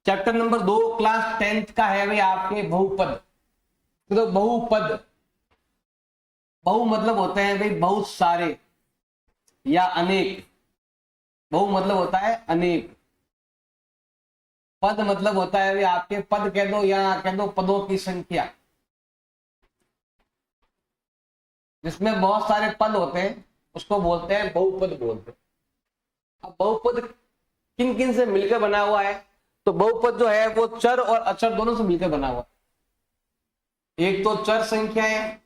Chapter number 2 class 10th का है भाई आपके बहुपद। तो बहुपद, बहु मतलब होते हैं भाई बहुत सारे या अनेक। बहु मतलब होता है अनेक। पद मतलब होता है भाई आपके पद कह दो या कह दो पदों की संख्या, जिसमें बहुत सारे पद होते हैं उसको बोलते हैं बहुपद बोलते हैं। अब बहुपद किन किन से मिलकर बना हुआ है? तो बहुपद जो है वो चर और अचर दोनों से मिलकर बना हुआ है। एक तो चर संख्याएं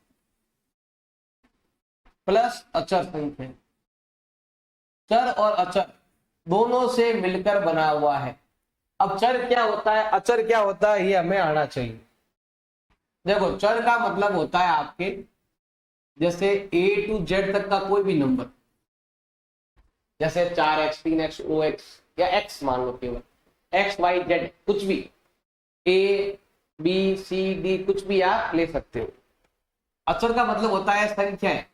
प्लस अचर संख्या, चर और अचर दोनों से मिलकर बना हुआ है। अब चर क्या होता है, अचर क्या होता है, ये हमें आना चाहिए। देखो चर का मतलब होता है आपके जैसे A to Z तक का कोई भी नंबर, जैसे 4x 3x OX या x मान लो, केवल XYZ कुछ भी, A B C D कुछ भी आप ले सकते हो। अचर का मतलब होता है संख्याएं,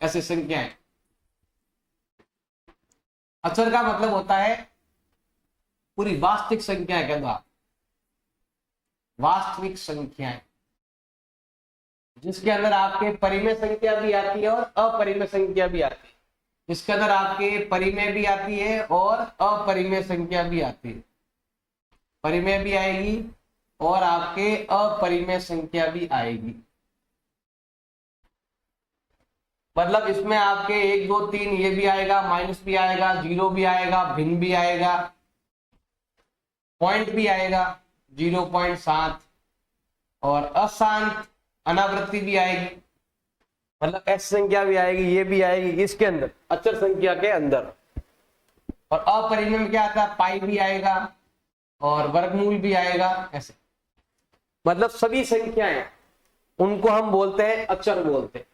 ऐसे संख्याएं। अचर का मतलब होता है पूरी वास्तविक संख्याएं, कह दो आप वास्तविक संख्याएं, जिसके अंदर आपके परिमेय संख्या भी आती है और अपरिमेय संख्या भी आती है। जिसके अंदर आपके परिमेय भी आती है और अपरिमेय संख्या भी आती है। परिमेय भी आएगी और आपके अपरिमेय संख्या भी आएगी। मतलब इसमें आपके 1 2 3 ये भी आएगा, माइनस भी आएगा, जीरो भी आएगा, भिन्न भी आएगा, पॉइंट भी आएगा 0.7 और अशांत अनावृत्ति भी आएगी। मतलब एक्स संख्या भी आएगी, ये भी आएगी इसके अंदर, अचर संख्या के अंदर। और अपरिमेय में क्या आता है, पाई भी आएगा और वर्गमूल भी आएगा, ऐसे। मतलब सभी संख्याएं उनको हम बोलते हैं अचर बोलते हैं।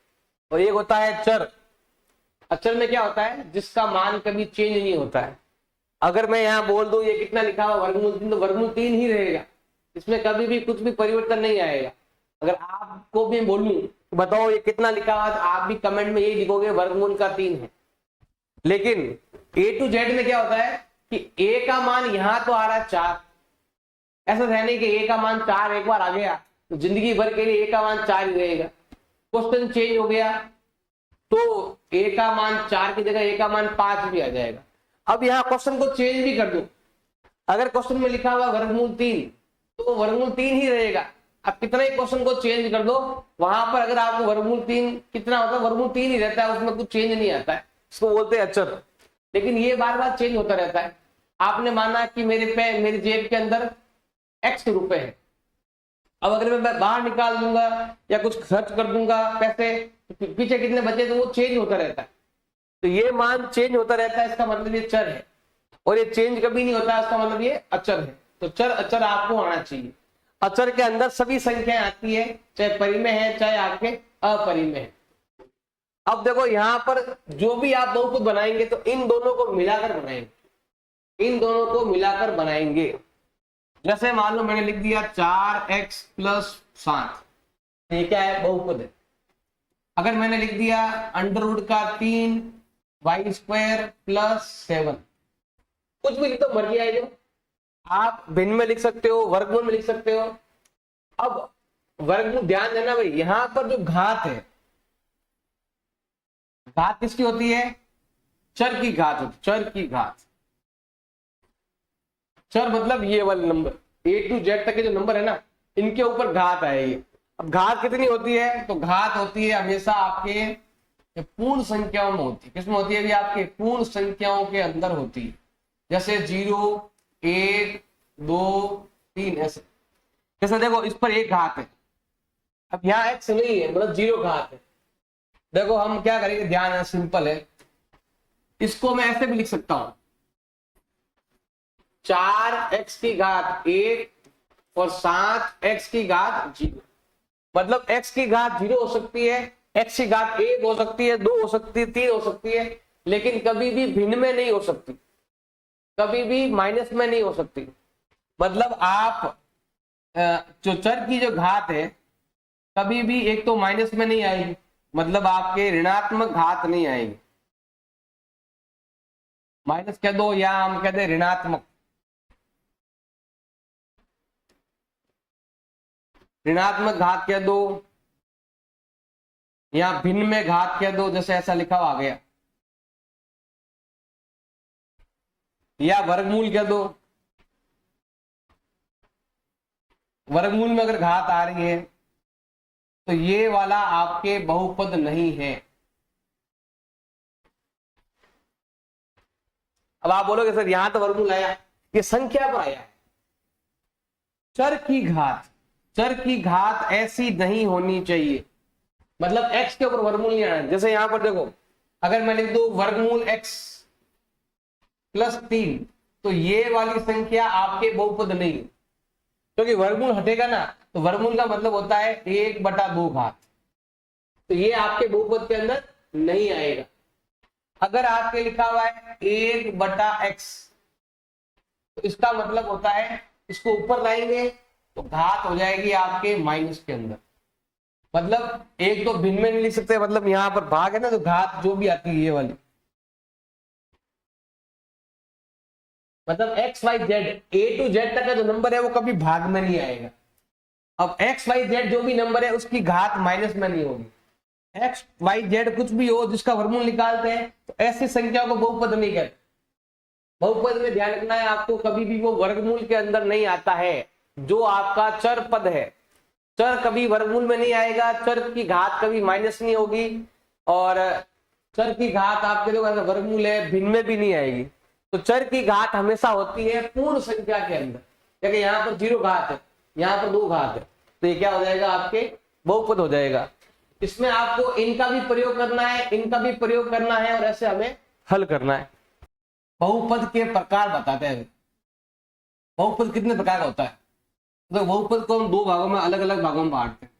और एक होता है चर। अचर में क्या होता है, जिसका मान कभी चेंज नहीं होता है। अगर मैं यहाँ बोल दूं ये कितना लिखा हुआ वर्गमूल 3, तो वर्गमूल 3 ही रहेगा, इसमें कभी भी कुछ भी परिवर्तन नहीं आएगा। अगर आपको भी बोलूं बताओ ये कितना लिखा हुआ, आप भी कमेंट में यही लिखोगे वर्गमूल का 3 है। लेकिन A to Z में क्या होता है कि A का मान यहां तो आ रहा है 4, ऐसा है नहीं कि A का मान 4 एक बार आ गया तो जिंदगी भर के लिए A का मान 4 ही रहेगा। क्वेश्चन चेंज हो गया तो A का मान 4 की जगह A का मान 5 भी आ जाएगा। अब यहाँ क्वेश्चन को चेंज भी कर दो, अगर क्वेश्चन में लिखा हुआ वर्गमूल 3 तो वर्गमूल 3 ही रहेगा। अब कितना ही क्वेश्चन को चेंज कर दो, वहां पर अगर आपको वर्गमूल 3 कितना होता है, वर्गमूल 3 ही रहता है, उसमें कुछ चेंज नहीं आता है, इसको बोलते हैं अचर। लेकिन ये बार बार चेंज होता रहता है। आपने माना कि मेरी जेब के अंदर x रुपए है, अब अगर मैं बाहर निकाल दूंगा या कुछ खर्च कर दूंगा पैसे, तो पीछे कितने बचे, तो वो चेंज होता रहता है। तो ये मान चेंज होता रहता है, इसका मतलब ये चर है। और ये चेंज कभी नहीं होता, इसका मतलब ये अचर है। तो चर अचर आपको आना चाहिए। अचर के अंदर सभी संख्याएं आती है, चाहे परिमेय है चाहे आपके अपरिमेय है। अब देखो यहां पर जो भी आप बहुपद बनाएंगे तो इन दोनों को मिलाकर बनाएंगे, इन दोनों को मिलाकर बनाएंगे। जैसे मान लो मैंने लिख दिया 4x + 7, ये क्या है, बहुपद है। अगर मैंने लिख दिया √3 y² + 7, कुछ भी लिख दो, मर्जी आए जो। आप भिन्न में लिख सकते हो, वर्गमूल में लिख सकते हो। अब वर्गमूल ध्यान देना भाई, यहां पर जो घात है, घात किसकी होती है, चर की घात होती, चर की घात। चर मतलब ये वाले नंबर A to Z तक के जो नंबर है ना, इनके ऊपर घात आएगी। अब घात कितनी होती है, तो घात होती है हमेशा आपके पूर्ण संख्याओं में होती है। किसमें होती है भी, आपके पूर्ण संख्याओं के अंदर होती है। जैसे 0 1 2 3 ऐसे। जैसे देखो इस पर एक घात है, अब यहाँ x नहीं है, मतलब 0 घात है। देखो हम क्या करेंगे, ध्यान है, सिंपल है। इसको मैं ऐसे भी लिख सकता हूं, 4x की घात 1 और 7x की घात 0। मतलब x की घात 0 हो सकती है, x की घात 1 हो सकती है, 2 हो सकती है, 3 हो सकती है, लेकिन कभी भी भिन्न में नहीं हो सकती, कभी भी माइनस में नहीं हो सकती। मतलब आप जो चर की जो घात है कभी भी एक तो माइनस में नहीं आएगी, मतलब आपके ऋणात्मक घात नहीं आएगी। माइनस कह दो या हम कहते हैं ऋणात्मक, ऋणात्मक घात कह दो या भिन्न में घात कह दो, जैसे ऐसा लिखा हुआ आ गया, या वर्गमूल कह दो। वर्गमूल में अगर घात आ रही है तो ये वाला आपके बहुपद नहीं है। अब आप बोलोगे सर यहां तो वर्गमूल आया, ये संख्या पर आया है। चर की घात, चर की घात ऐसी नहीं होनी चाहिए, मतलब x के ऊपर वर्गमूल नहीं आना। जैसे यहां पर देखो, अगर मैं लिख दूं वर्गमूल x +3, तो ये वाली संख्या आपके बहुपद नहीं है, क्योंकि वर्गमूल हटेगा ना, तो वर्गमूल का मतलब होता है 1/2 घात, तो ये आपके बहुपद के अंदर नहीं आएगा। अगर आपके लिखा हुआ है 1/x, तो इसका मतलब होता है इसको ऊपर लाएंगे तो घात हो जाएगी आपके माइनस के अंदर। मतलब एक तो भिन्न में नहीं लिख सकते, मतलब यहां पर भाग है ना, तो घात जो भी आती है ये वाली, मतलब X Y Z, A to Z तक का जो नंबर है वो कभी भाग में नहीं आएगा। अब एक्स वाई जेड जो भी नंबर है उसकी घात माइनस में नहीं होगी। एक्स वाई जेड कुछ भी हो जिसका वर्गमूल निकालते हैं तो ऐसी संख्या को बहुपद नहीं कहते। बहुपद में ध्यान रखना है आपको, कभी भी वो वर्गमूल के अंदर नहीं आता है। जो आपका चर पद है, चर कभी वर्गमूल में नहीं आएगा, चर की घात कभी माइनस नहीं होगी, और चर की घात आपके जो वर्गमूल है भिन्न में भी नहीं आएगी। तो चर की घात हमेशा होती है पूर्ण संख्या के अंदर। देखिए यहाँ पर 0 घात है, यहाँ पर 2 घात है, तो ये क्या हो जाएगा आपके बहुपद हो जाएगा। इसमें आपको इनका भी प्रयोग करना है, इनका भी प्रयोग करना है, और ऐसे हमें हल करना है। बहुपद के प्रकार बताते हैं। बहुपद कितने प्रकार का होता है? तो बहुपद को हम 2 भागों में, अलग अलग भागों में बांटते हैं।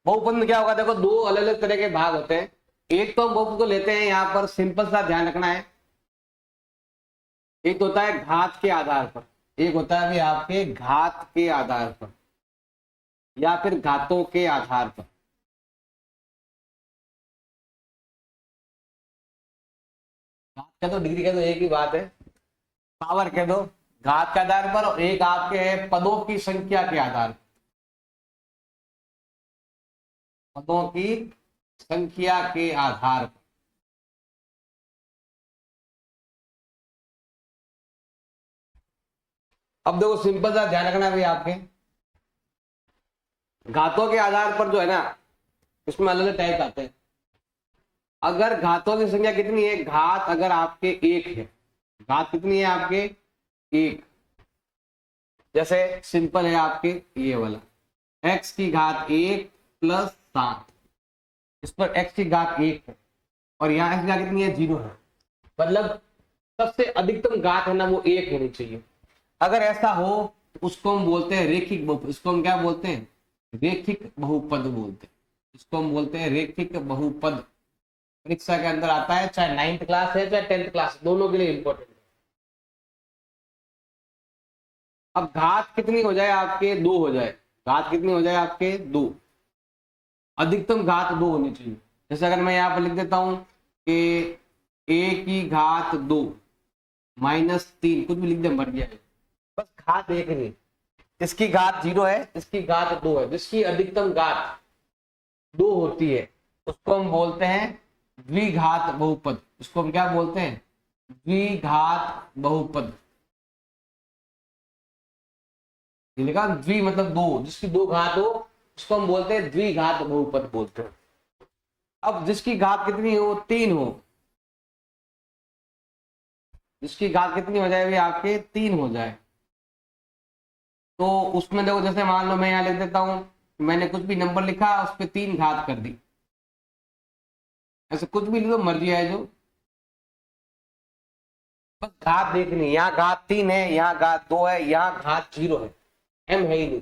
बहुपद में क्या होगा, देखो 2 अलग अलग तरह के भाग होते हैं। एक तो हम बहुपद को लेते हैं, यहां पर सिंपल सा ध्यान रखना है, एक तो होता है घात के आधार पर, एक होता है भी आपके घात के आधार पर या फिर घातों के आधार पर। घात कह दो, डिग्री कह दो, एक ही बात है, पावर कह दो, घात के आधार पर, और एक आपके है पदों की संख्या के आधार पर, पदों की संख्या के आधार पर। अब देखो सिंपल सा ध्यान रखना भी आपके, घातों के आधार पर जो है ना, इसमें अलग अलग टाइप आते हैं। अगर घातों की संख्या कितनी है, घात अगर आपके 1 है, घात कितनी है आपके 1, जैसे सिंपल है आपके ये वाला x की घात 1 + 7, इस पर x की घात 1 है और यहाँ x की घात कितनी है 0 है, मतलब सबसे अधिकतम घात है ना वो 1 होनी चाहिए। अगर ऐसा हो तो उसको हम बोलते हैं रेखिक बहुपद। इसको हम क्या बोलते हैं, रेखिक बहुपद बोलते हैं। इसको हम बोलते हैं रेखिक बहुपद। परीक्षा के अंदर आता है, चाहे 9th क्लास है चाहे 10th क्लास, दोनों के लिए इंपॉर्टेंट है। अब घात कितनी हो जाए आपके 2 हो जाए, घात कितनी हो जाए आपके 2, अधिकतम घात 2 होनी चाहिए। जैसे अगर मैं यहाँ पर लिख देता हूं कि a की घात 2 -3, कुछ भी लिख दे मर गया, बस घात 1 नहीं, इसकी घात 0 है, इसकी घात 2 है, जिसकी अधिकतम घात 2 होती है उसको हम बोलते हैं द्विघात बहुपद। इसको हम क्या बोलते हैं, द्विघात बहुपद। ये लिखा द्वि मतलब 2, जिसकी 2 घात हो उसको हम बोलते हैं द्विघात बहुपद बोलते हैं। अब जिसकी घात कितनी हो 3 हो, जिसकी घात कितनी हो जाए आपके 3 हो जाए, तो उसमें देखो जैसे मान लो मैं यहाँ लिख देता हूं, मैंने कुछ भी नंबर लिखा उस पर 3 घात कर दी, ऐसे कुछ भी लिख दो मर्जी है जो, बस घात देखनी, यहाँ घात 3 है, यहाँ घात 2 है, यहाँ घात 0 है, m है ही नहीं।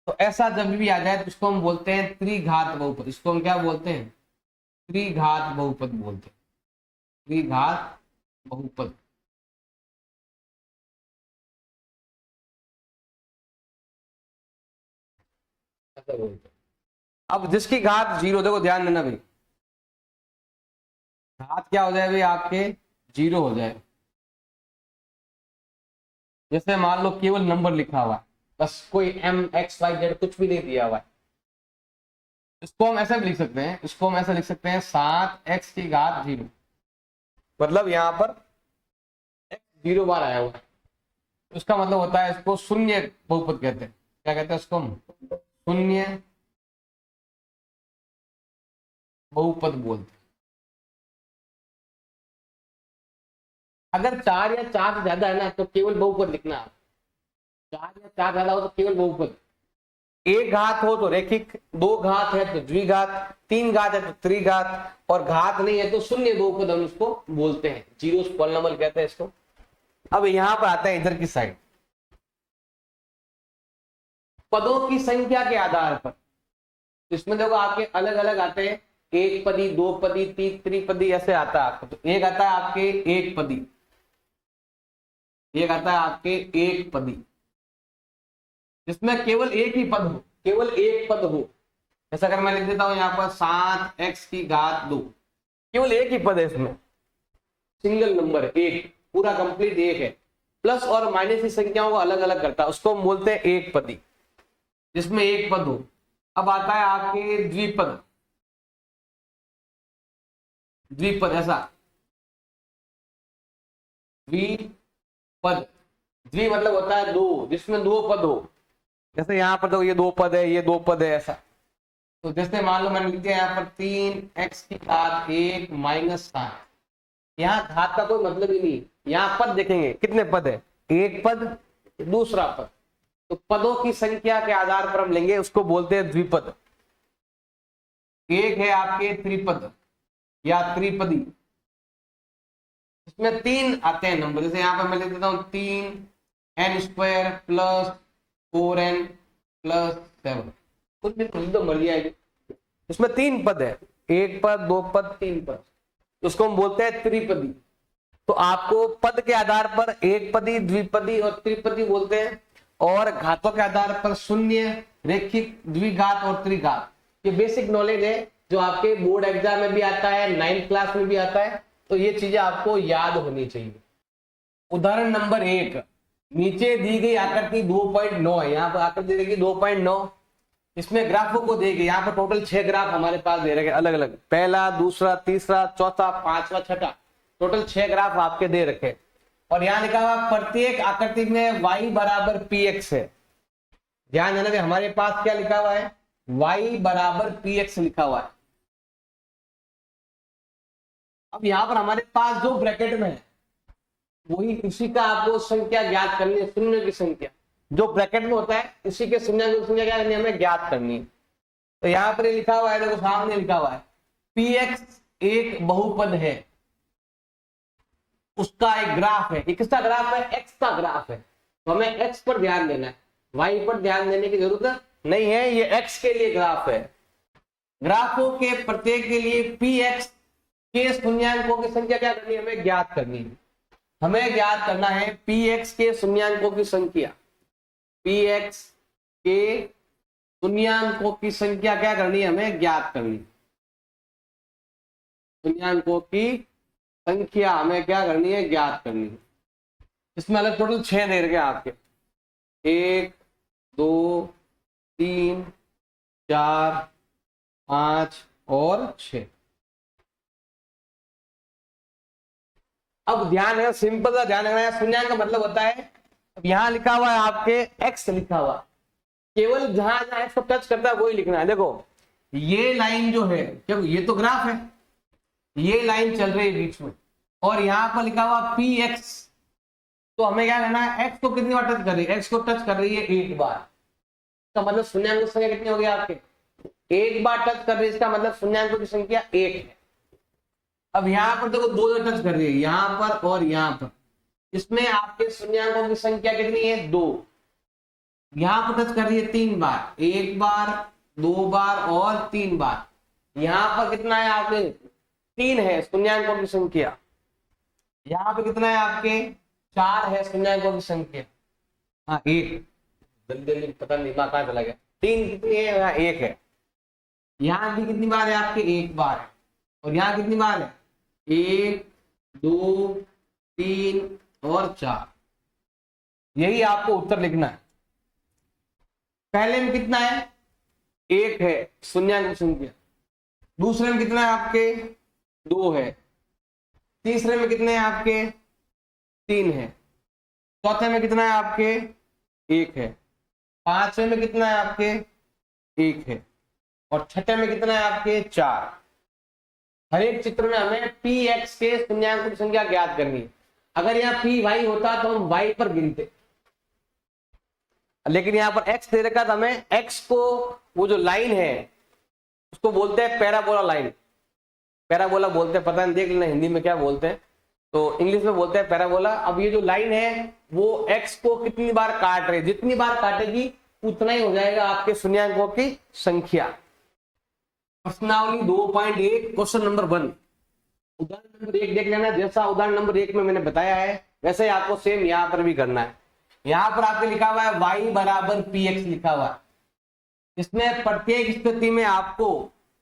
तो ऐसा जब भी आ जाए तो इसको हम बोलते हैं त्रिघात बहुपद। इसको हम क्या बोलते हैं, त्रिघात बहुपद बोलते हैं, त्रिघात बहुपद। ऐसा बोलते हैं। अब जिसकी घात 0, देखो ध्यान देना भाई, घात क्या हो जाए भाई आपके 0 हो जाए, जैसे मान लो केवल नंबर लिखा हुआ है, बस कोई MXYZ कुछ भी नहीं दिया हुआ है, इसको हम ऐसे भी लिख सकते हैं, इसको हम ऐसे लिख सकते हैं 7x की घात 0, मतलब यहाँ पर x 0 बार आया हुआ है, उसका मतलब होता है इसको शून्य बहुपद कहते हैं। क्या कहते हैं इसको? शून्य बहुपद बोलते हैं। अगर 4 या 4 से ज्यादा है ना तो केवल बहुपद लिखना है, 4 या 4 ज्यादा हो तो केवल बहुपद, एक घात हो तो रैखिक, दो घात है तो द्विघात, तीन घात है तो त्रिघात, और घात नहीं है तो शून्य बहुपद हम उसको बोलते हैं, जीरोस पॉलिनॉमियल कहते हैं इसको। अब यहां पर आता है इधर की साइड, पदों की संख्या के आधार पर, इसमें देखो आपके अलग अलग आते हैं, एक पदी, दो पदी, त्रिपदी, ऐसे आता है आपको। तो एक आता है आपके एक पदी, एक आता है आपके एक पदी, जिसमें केवल एक ही पद हो, केवल एक पद हो। जैसा अगर मैं लिख देता हूं यहाँ पर 7x की घात 2, केवल एक ही पद है इसमें, सिंगल नंबर है, एक पूरा कंप्लीट एक है, प्लस और माइनस की संख्याओं को अलग अलग करता है, उसको हम बोलते हैं एक पदी, जिसमें एक पद हो। अब आता है आपके द्विपद, द्विपद ऐसा, द्विपद, द्वि मतलब होता है दो, जिसमें दो पद हो। जैसे यहाँ पर तो ये दो पद है, ये दो पद है ऐसा। तो जैसे मान लो मैंने लिख दिया यहाँ पर 3x की घात 1 माइनस 7, यहाँ घात का कोई मतलब ही नहीं, यहाँ पद देखेंगे कितने पद है, एक पद, दूसरा पद, तो पदों की संख्या के आधार पर हम लेंगे, उसको बोलते हैं द्विपद। एक है आपके त्रिपद या त्रिपदी, इसमें तीन आते हैं नंबर, जैसे यहाँ पर मैं लिख देता हूँ 3n² प्लस 4n प्लस 7, कुछ भी तो मर्जी आएगी। इसमें तीन पद है, एक पद, दो पद, तीन पद, उसको हम बोलते हैं त्रिपदी। तो आपको पद के आधार पर एक पदी, द्विपदी और त्रिपदी बोलते हैं, और घातों के आधार पर शून्य, रैखिक, द्विघात और त्रिघात। ये बेसिक नॉलेज है जो आपके बोर्ड एग्जाम में भी आता है, 9th क्लास में भी आता है, तो ये चीजें आपको याद होनी चाहिए। उदाहरण नंबर 1, नीचे दी गई आकृति 2.9 है, यहाँ पर आकृति देगी 2.9, इसमें ग्राफों को देगी, यहाँ पर टोटल 6 ग्राफ हमारे पास दे रखे अलग अलग, पहला, दूसरा, तीसरा, चौथा, पांचवा, छठा, टोटल 6 ग्राफ आपके दे रखे। और यहाँ लिखा हुआ प्रत्येक आकृति में y बराबर px है। ध्यान देना कि हमारे पास क्या लिखा हुआ है, y बराबर px लिखा हुआ है। अब यहाँ पर हमारे पास जो ब्रैकेट में है वही, इसी का आपको संख्या ज्ञात करनी है, शून्य की संख्या जो ब्रैकेट में होता है, इसी के शून्य की संख्या क्या करनी है, हमें ज्ञात करनी है। तो यहाँ पर लिखा हुआ है, देखो सामने लिखा हुआ है px एक बहुपद है, उसका एक ग्राफ है, एक किसका ग्राफ है, x का ग्राफ है, तो हमें x पर ध्यान देना है, y पर ध्यान देने की जरूरत नहीं है, ये x के लिए ग्राफ है। ग्राफों के प्रत्येक के लिए px के शून्यांकों की संख्या क्या करनी है, हमें ज्ञात करनी है। हमें ज्ञात करना है px के शून्यांकों की संख्या, px के शून्यांकों की संख्या क्या करनी है, हमें ज्ञात करनी, शून्यांकों की संख्या हमें क्या करनी है, ज्ञात करनी है। इसमें अलग टोटल 6 दे रखे आपके, 1 2 3 4 5 और 6। अब ध्यान है, सिंपल सा ध्यान रखना है, शून्यांक का मतलब होता है, अब यहां लिखा हुआ है आपके x लिखा हुआ, केवल जहां जहां x को टच करता है वही लिखना है। देखो ये लाइन जो है, क्योंकि ये तो ग्राफ है, ये लाइन चल रही है बीच में, और यहाँ पर लिखा हुआ px, तो हमें क्या करना है, x को कितनी बार टच कर रही है, x को टच कर रही है एक बार, इसका मतलब शून्यांक की संख्या कितनी होगी आपके, एक बार टच कर रही है, इसका मतलब शून्यांकों की संख्या 1 है। अब यहाँ पर देखो दो टच कर रही है, यहाँ पर और यहाँ पर, इसमें आपके शून्यांकों की संख्या कितनी है, 2। यहाँ पर टच कर रही है 3 बार, एक बार, 2 बार और 3 बार। यहाँ पर कितना है आपके, 3 है शून्यांकों की संख्या। यहाँ पे कितना है आपके, 4 है शून्यांकों की संख्या। हाँ 1, जल्दी जल्दी पता नहीं कहाँ चला गया, 3 कितनी है, यहाँ 1 है। यहाँ भी कितनी बार है आपके, 1 बार है, और यहाँ कितनी बार है, 1 2 3 और 4। यही आपको उत्तर लिखना है। पहले में कितना है, 1 है शून्यांक संख्या, दूसरे में कितना है आपके 2 है, तीसरे में कितने हैं आपके 3 है, चौथे में कितना है आपके 1 है, पांचवें में कितना है आपके 1 है, और छठे में कितना है आपके 4। हर एक चित्र में हमें पी एक्स के शून्यांकों की संख्या ज्ञात करनी है। अगर यहाँ पी वाई होता तो हम वाई पर गिनते, लेकिन यहाँ पर एक्स दे रखा था हमें, एक्स को वो जो लाइन है उसको बोलते हैं पैराबोला लाइन, पैराबोला बोलते हैं, पता नहीं देख लेना हिंदी में क्या बोलते हैं, तो इंग्लिश में बोलते हैं पैराबोला। अब ये जो लाइन है वो एक्स को कितनी बार काट रही है, जितनी बार काटेगी उतना ही हो जाएगा आपके शून्यांकों की संख्या। प्रश्नावली 2.1 क्वेश्चन नंबर 1, उदाहरण नंबर 1 देख लेना। जैसा उदाहरण नंबर 1 में मैंने बताया है वैसे ही आपको सेम यहाँ पर भी करना है। यहाँ पर आपके लिखा हुआ है y बराबर पी एक्स लिखा हुआ है। इसमें प्रत्येक स्थिति में आपको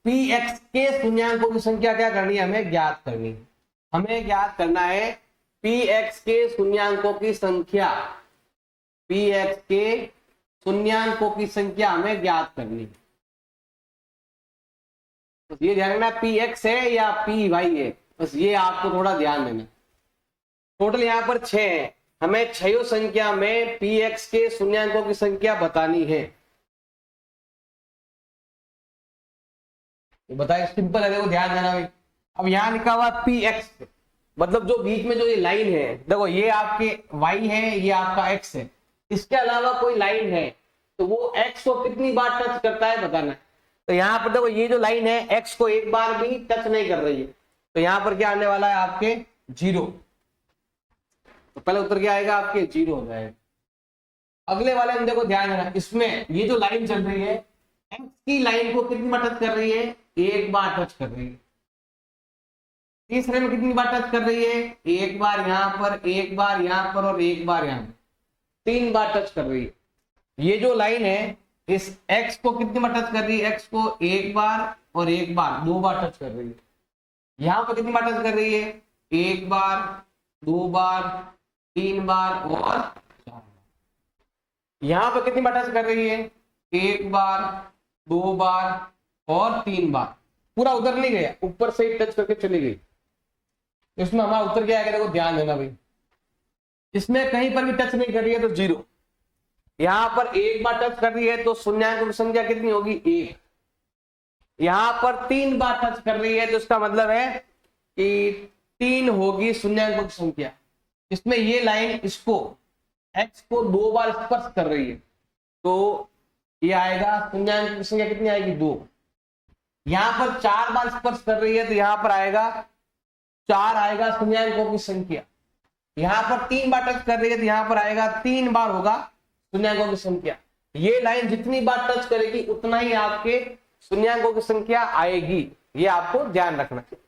पी एक्स के शून्यांकों की संख्या क्या करनी है, हमें ज्ञात करनी है। हमें ज्ञात करना है पी एक्स के शून्यांकों की संख्या, पी एक्स के शून्यांकों की संख्या हमें ज्ञात करनी है। बस ये ध्यान रखना पी एक्स है या पी वाई है, बस ये आपको थोड़ा ध्यान देना। टोटल यहाँ पर 6 है, हमें 6 संख्या में पी एक्स के शून्यांकों की संख्या बतानी है। बताए सिंपल है, देखो ध्यान देना भाई। अब यहाँ लिखा हुआ पी एक्स, मतलब जो बीच में जो ये लाइन है, देखो ये आपके y है, ये आपका x है, इसके अलावा कोई लाइन है तो वो x को कितनी बार टच करता है बताना है। तो यहाँ पर देखो ये जो लाइन है x को एक बार भी टच नहीं कर रही है, तो यहाँ पर क्या आने वाला है आपके 0। तो पहले उत्तर क्या आएगा आपके 0 हो जाएगा। अगले वाले में देखो ध्यान देना, इसमें ये जो लाइन चल रही है x की लाइन को कितनी बार टच कर रही है, एक बार टच कर रही है। तीसरे में कितनी बार टच कर रही है, एक बार यहाँ पर, एक बार यहाँ पर और एक बार यहाँ पर, 3 बार टच कर रही है। ये जो लाइन है इस x को कितनी बार टच कर रही है, x को एक बार और एक बार, 2 बार टच कर रही है। यहाँ पर कितनी बार टच कर रही है, एक बार, 2 बार, 3 बार और 4 बार। यहाँ पर कितनी बार टच कर रही है, एक बार, 2 बार और 3 बार। पूरा उधर नहीं गया, ऊपर से ही टच करके चली गई। इसमें हमारा उत्तर क्या आएगा, देखो ध्यान देना भाई। इसमें कहीं पर भी टच नहीं कर रही है तो 0। यहाँ पर एक बार टच कर रही है तो शून्यांकों की संख्या कितनी होगी, 1। यहाँ पर 3 बार टच कर रही है तो इसका मतलब है कि 3 होगी शून्यांकों की संख्या। इसमें ये लाइन इसको x को 2 बार स्पर्श कर रही है तो ये आएगा शून्यांकों की संख्या कितनी आएगी, 2। यहाँ पर 4 बार स्पर्श कर रही है तो यहाँ पर आएगा 4 आएगा शून्यांकों की संख्या। यहाँ पर 3 बार टच कर रही है तो यहाँ पर आएगा 3 बार होगा शून्यांकों की संख्या। ये लाइन जितनी बार टच करेगी उतना ही आपके शून्यांकों की संख्या आएगी, ये आपको ध्यान रखना है।